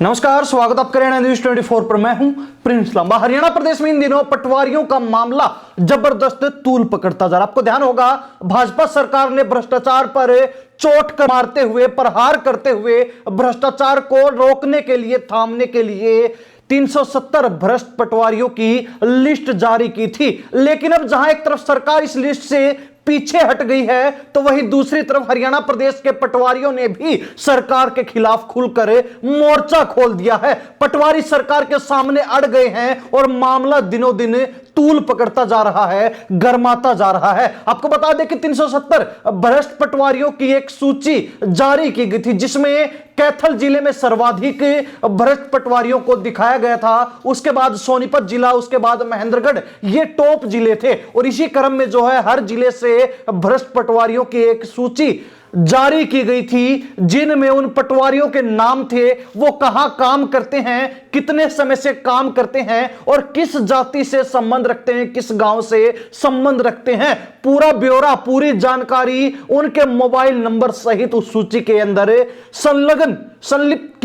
नमस्कार, स्वागत आप करें न्यूज 24 पर। मैं हूं प्रिंस लांबा। हरियाणा प्रदेश में इन दिनों पटवारियों का मामला जबरदस्त तूल पकड़ता जा रहा। आपको ध्यान होगा, भाजपा सरकार ने भ्रष्टाचार पर चोट मारते हुए, प्रहार करते हुए भ्रष्टाचार को रोकने के लिए, थामने के लिए 370 भ्रष्ट पटवारियों की लिस्ट जारी की थी। लेकिन अब जहां एक तरफ सरकार इस लिस्ट से पीछे हट गई है, तो वहीं दूसरी तरफ हरियाणा प्रदेश के पटवारियों ने भी सरकार के खिलाफ खुलकर मोर्चा खोल दिया है। पटवारी सरकार के सामने अड़ गए हैं और मामला दिनों दिन तूल पकड़ता जा रहा है, गर्माता जा रहा है। आपको बता दें कि 370 भ्रष्ट पटवारियों की एक सूची जारी की गई थी, जिसमें कैथल जिले में सर्वाधिक भ्रष्ट पटवारियों को दिखाया गया था। उसके बाद सोनीपत जिला, उसके बाद महेंद्रगढ़, ये टॉप जिले थे। और इसी क्रम में जो है, हर जिले से भ्रष्ट पटवारियों की एक सूची जारी की गई थी, जिनमें उन पटवारियों के नाम थे, वो कहां काम करते हैं, कितने समय से काम करते हैं और किस जाति से संबंध रखते हैं, किस गांव से संबंध रखते हैं। पूरा ब्यौरा, पूरी जानकारी उनके मोबाइल नंबर सहित उस सूची के अंदर संलिप्त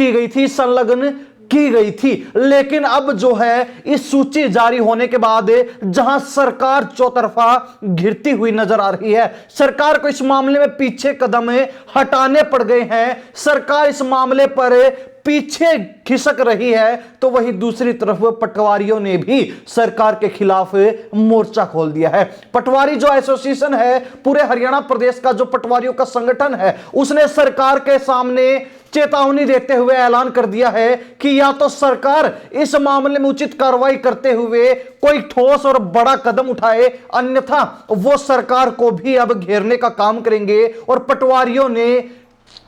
की गई थी। लेकिन अब जो है, इस सूची जारी होने के बाद जहां सरकार चौतरफा घिरती हुई नजर आ रही है, सरकार को इस मामले में पीछे कदम हटाने पड़ गए हैं, सरकार इस मामले पर पीछे खिसक रही है, तो वहीं दूसरी तरफ पटवारियों ने भी सरकार के खिलाफ मोर्चा खोल दिया है। पटवारी जो एसोसिएशन है, पूरे हरियाणा प्रदेश का जो पटवारियों का संगठन है, उसने सरकार के सामने चेतावनी देते हुए ऐलान कर दिया है कि या तो सरकार इस मामले में उचित कार्रवाई करते हुए कोई ठोस और बड़ा कदम उठाए, अन्यथा वो सरकार को भी अब घेरने का काम करेंगे। और पटवारियों ने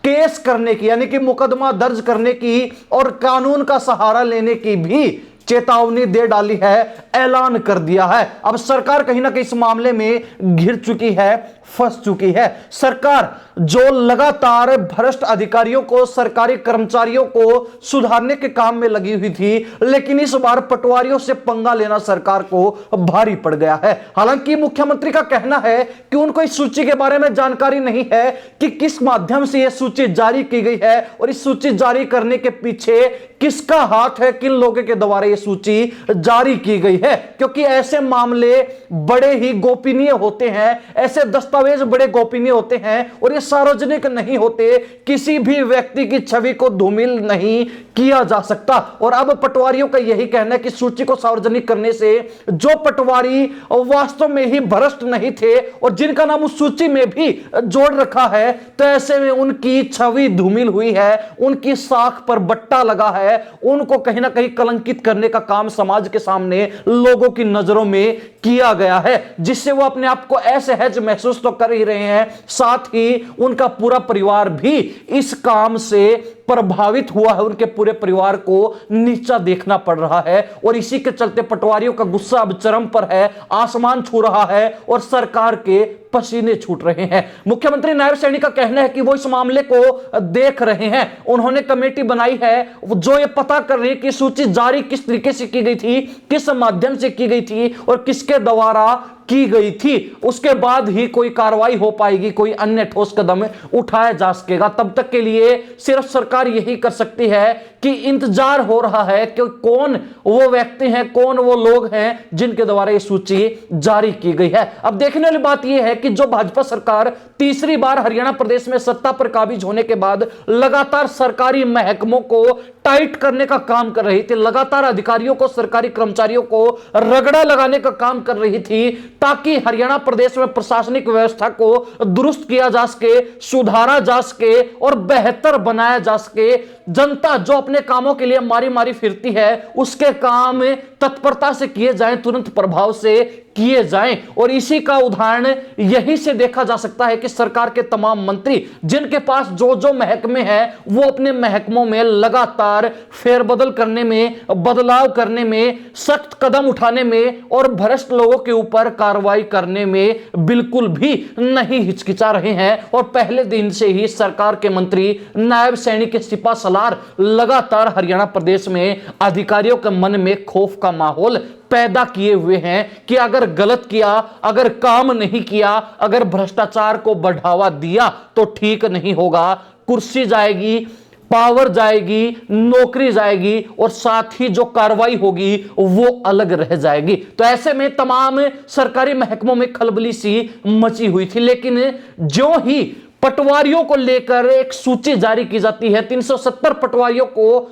केस करने की, यानी कि मुकदमा दर्ज करने की और कानून का सहारा लेने की भी चेतावनी दे डाली है, ऐलान कर दिया है। अब सरकार कहीं ना कहीं इस मामले में घिर चुकी है, फंस चुकी है। सरकार जो लगातार भ्रष्ट अधिकारियों को, सरकारी कर्मचारियों को सुधारने के काम में लगी हुई थी, लेकिन इस बार पटवारियों से पंगा लेना सरकार को भारी पड़ गया है। हालांकि मुख्यमंत्री का कहना है कि उनको इस सूची के बारे में जानकारी नहीं है कि किस माध्यम से यह सूची जारी की गई है और इस सूची जारी करने के पीछे किसका हाथ है, किन लोगों के द्वारा यह सूची जारी की गई है। क्योंकि ऐसे मामले बड़े ही गोपनीय होते हैं, ऐसे दस्तावेज बड़े गोपनीय होते हैं और ये सार्वजनिक नहीं होते। किसी भी व्यक्ति की छवि को धूमिल नहीं किया जा सकता। और अब पटवारियों का यही कहना है कि सूची को सार्वजनिक करने से जो पटवारी वास्तव में ही भ्रष्ट नहीं थे और जिनका नाम उस सूची में भी जोड़ रखा है, तो ऐसे में उनकी छवि धूमिल हुई है, उनकी साख पर बट्टा लगा है, उनको कहीं ना कहीं कलंकित करने का काम समाज के सामने, लोगों की नजरों में किया गया है, जिससे वो अपने आप को असहज महसूस तो कर ही रहे हैं, साथ ही उनका पूरा परिवार भी इस काम से प्रभावित हुआ है। उनके पूरे परिवार को नीचा देखना पड़ रहा है और इसी के चलते पटवारियों का गुस्सा अब चरम पर है, आसमान छू रहा है और सरकार के पसीने छूट रहे हैं। मुख्यमंत्री नायब सैनी का कहना है कि वो इस मामले को देख रहे हैं। उन्होंने कमेटी बनाई है जो ये पता कर रही है कि सूची जारी किस तरीके से की गई थी, किस माध्यम से की गई थी और किसके द्वारा की गई थी। उसके बाद ही कोई कार्रवाई हो पाएगी, कोई अन्य ठोस कदम उठाया जा सकेगा। तब तक के लिए सिर्फ सरकार यही कर सकती है कि इंतजार हो रहा है कि कौन वो व्यक्ति हैं, कौन वो लोग हैं जिनके द्वारा ये सूची जारी की गई है। अब देखने वाली बात यह है कि जो भाजपा सरकार तीसरी बार हरियाणा प्रदेश में सत्ता पर काबिज होने के बाद लगातार सरकारी महकमों को टाइट करने का काम कर रही थी, लगातार अधिकारियों को, सरकारी कर्मचारियों को रगड़ा लगाने का काम कर रही थी, ताकि हरियाणा प्रदेश में प्रशासनिक व्यवस्था को दुरुस्त किया जा सके, सुधारा जा सके और बेहतर बनाया जा सके। जनता जो अपने कामों के लिए मारी मारी फिरती है, उसके काम तत्परता से किए जाएं, तुरंत प्रभाव से किए जाएं। और इसी का उदाहरण यही से देखा जा सकता है कि सरकार के तमाम मंत्री, जिनके पास जो जो महकमे हैं, वो अपने महकमों में लगातार फेरबदल करने में, बदलाव करने में, सख्त कदम उठाने में और भ्रष्ट लोगों के ऊपर कार्रवाई करने में बिल्कुल भी नहीं हिचकिचा रहे हैं। और पहले दिन से ही सरकार के मंत्री, नायब सैनी के सिपा सलार लगातार हरियाणा प्रदेश में अधिकारियों के मन में खौफ का माहौल पैदा किए हुए हैं कि अगर गलत किया, अगर काम नहीं किया, अगर भ्रष्टाचार को बढ़ावा दिया तो ठीक नहीं होगा, कुर्सी जाएगी, पावर जाएगी, नौकरी जाएगी और साथ ही जो कार्रवाई होगी वो अलग रह जाएगी। तो ऐसे में तमाम सरकारी महकमों में खलबली सी मची हुई थी। लेकिन ज्यों ही पटवारियों को लेकर एक सूची जारी की जाती है, 370 पटवारियों को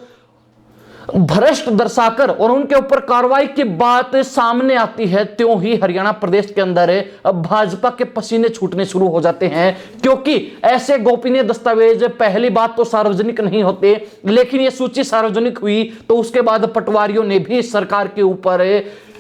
भ्रष्ट दर्शाकर और उनके ऊपर कार्रवाई की बात सामने आती है, त्यों ही हरियाणा प्रदेश के अंदर भाजपा के पसीने छूटने शुरू हो जाते हैं। क्योंकि ऐसे गोपनीय दस्तावेज पहली बात तो सार्वजनिक नहीं होते, लेकिन यह सूची सार्वजनिक हुई तो उसके बाद पटवारियों ने भी सरकार के ऊपर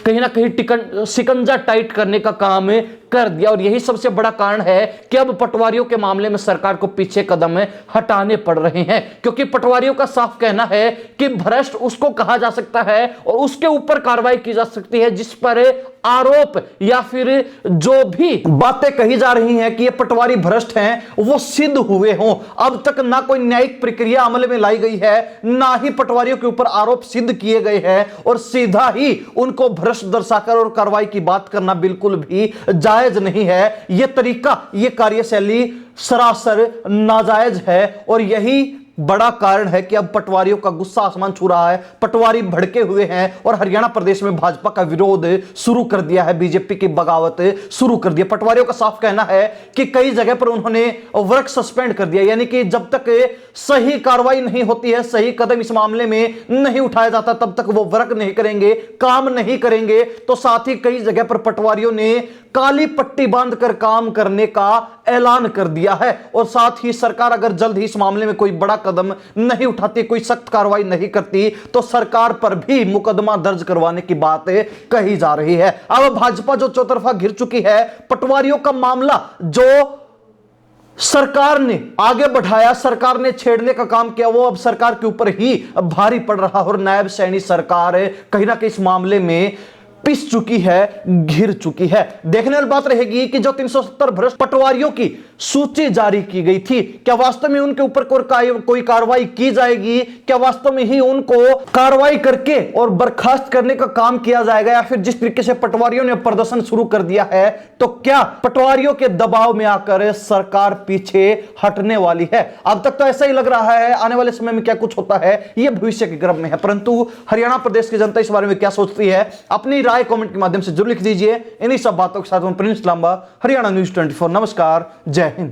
कहीं ना कहीं शिकंजा टाइट करने का काम कर दिया। और यही सबसे बड़ा कारण है कि अब पटवारियों के मामले में सरकार को पीछे कदम हटाने पड़ रहे हैं। क्योंकि पटवारियों का साफ कहना है कि भ्रष्ट उसको कहा जा सकता है और उसके ऊपर कार्रवाई की जा सकती है जिस पर आरोप या फिर जो भी बातें कही जा रही हैं कि ये पटवारी भ्रष्ट हैं वो सिद्ध हुए हों। अब तक ना कोई न्यायिक प्रक्रिया अमल में लाई गई है, ना ही पटवारियों के ऊपर आरोप सिद्ध किए गए हैं और सीधा ही उनको भ्रष्ट दर्शाकर और कार्रवाई की बात करना बिल्कुल भी जायज नहीं है। यह तरीका, यह कार्यशैली सरासर नाजायज है और यही बड़ा कारण है कि अब पटवारियों का गुस्सा आसमान छू रहा है। पटवारी भड़के हुए हैं और हरियाणा प्रदेश में भाजपा का विरोध शुरू कर दिया है, बीजेपी की बगावत शुरू कर दिया। पटवारियों का साफ कहना है कि कई जगह पर उन्होंने वर्क सस्पेंड कर दिया, यानी कि जब तक सही कार्रवाई नहीं होती है, सही कदम इस मामले में नहीं उठाया जाता, तब तक वो वर्क नहीं करेंगे, काम नहीं करेंगे। तो साथ ही कई जगह पर पटवारियों ने काली पट्टी बांधकर काम करने का ऐलान कर दिया है। और साथ ही सरकार अगर जल्द ही इस मामले में कोई बड़ा कदम नहीं उठाती, कोई सख्त कार्रवाई नहीं करती, तो सरकार पर भी मुकदमा दर्ज करवाने की बात कही जा रही है। अब भाजपा जो चौतरफा घिर चुकी है, पटवारियों का मामला जो सरकार ने आगे बढ़ाया, सरकार ने छेड़ने का काम किया, वो अब सरकार के ऊपर ही भारी पड़ रहा और नायब सैनी सरकार कहीं ना कहीं इस मामले में पिस चुकी है, घिर चुकी है। देखने वाली बात रहेगी कि जो 370 भ्रष्ट पटवारियों की सूची जारी की गई थी, क्या वास्तव में उनके ऊपर कोई कार्रवाई की जाएगी? क्या वास्तव में ही उनको कार्रवाई करके और बर्खास्त करने का काम किया जाएगा? या फिर जिस तरीके से पटवारियों ने प्रदर्शन शुरू कर दिया है, तो क्या पटवारियों के दबाव में आकर सरकार पीछे हटने वाली है? अब तक तो ऐसा ही लग रहा है, आने वाले समय में क्या कुछ होता है यह भविष्य के गर्भ में है। परंतु हरियाणा प्रदेश की जनता इस बारे में क्या सोचती है, अपनी राय कमेंट के माध्यम से जरूर लिख दीजिए। इन्हीं सब बातों के साथ मैं प्रिंस लांबा, हरियाणा न्यूज़ 24। नमस्कार, जय हिंद।